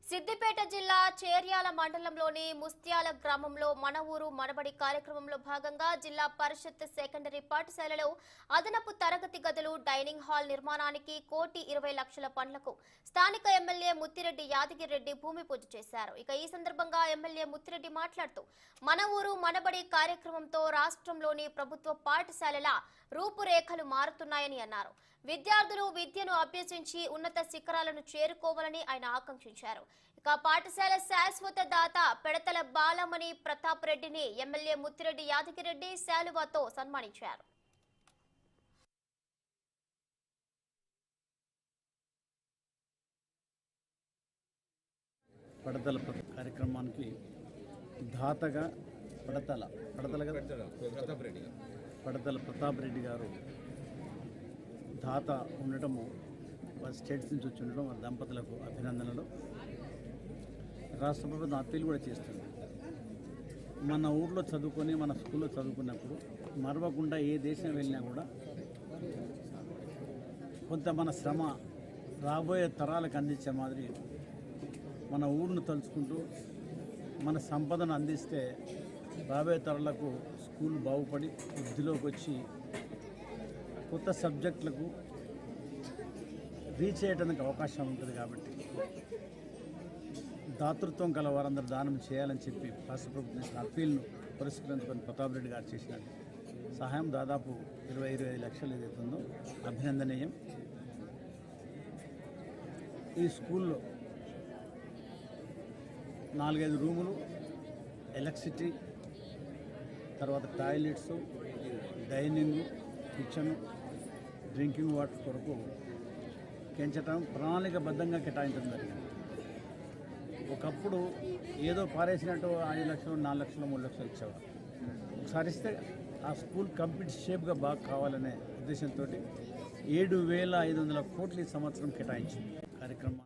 సిద్దిపేట జిల్లా చేర్యాల మండలంలోని ముస్త్యాల గ్రామంలో మన ఊరు మనబడి కార్యక్రమంలో భాగంగా జిల్లా పరిషత్ సెకండరీ పాఠశాలలో అదనపు తరగతి గదులు డైనింగ్ హాల్ నిర్మాణానికి 1,20,00,000 పనులకు స్థానిక ఎమ్మెల్యే ముత్తిరెడ్డి యాదగిరెడ్డి భూమి పూజ చేశారు. ఇక ఈ సందర్భంగా ఎమ్మెల్యే ముత్తిరెడ్డి మాట్లాడుతూ మన ఊరు మనబడి కార్యక్రమంతో రాష్ట్రంలోని ప్రభుత్వ పాఠశాలల రూపురేఖలు మారుతున్నాయని అన్నారు. విద్యార్థులు విద్యను అభ్యసించి ఉన్నత శిఖరాలను చేరుకోవాలని ఆయన ఆకాంక్షించారు. ఇక పాఠశాల శాశ్వత దాత పెడతల బాలమణి ప్రతాప్ రెడ్డిని ఎమ్మెల్యే ముత్తిరెడ్డి యాదగిరెడ్డి శాలువాతో సన్మానించారు. పడతల కార్యక్రమానికి దాతగా పడతల ప్రతాప్ రెడ్డి గారు దాత ఉండటము స్టేట్స్ నుంచి వచ్చి ఉండడం వారి దంపతులకు అభినందనలు. రాష్ట్ర ప్రభుత్వం అప్పీల్ కూడా చేస్తుంది. మన ఊర్లో చదువుకొని మన స్కూల్లో చదువుకున్నప్పుడు మరవకుండా ఏ దేశం వెళ్ళినా కూడా కొంత మన శ్రమ రాబోయే తరాలకు అందించే మాదిరి మన ఊరిని తలుచుకుంటూ మన సంపదను అందిస్తే రాబోయే తరాలకు స్కూల్ బాగుపడి వృద్ధిలోకి వచ్చి కొత్త సబ్జెక్టులకు రీచ్ అయ్యడానికి అవకాశం ఉంటుంది. కాబట్టి దాతృత్వం గల వారందరూ దానం చేయాలని చెప్పి రాష్ట్ర ప్రభుత్వం చేసిన అప్పీల్ను పురస్కరించుకొని ప్రతాప్ రెడ్డి గారు చేసిన సహాయం దాదాపు 20-25 లక్షలు ఏదైతుందో అభినందనీయం. ఈ స్కూల్లో 4-5 రూములు, ఎలక్ట్రిసిటీ, తర్వాత toilets, dining, kitchen, drinking water కొరకు పెంచడం ప్రణాళికబద్ధంగా కేటాయించడం జరిగింది. ఒకప్పుడు ఏదో పారేసినట్టు 5 లక్షలు, 4 లక్షలు, 3 లక్షలు ఇచ్చేవారు. ఒకసారి ఇస్తే ఆ స్కూల్ కంప్లీట్ షేప్గా బాగా కావాలనే ఉద్దేశంతో 7,500 కోట్లు ఈ సంవత్సరం కేటాయించింది కార్యక్రమం.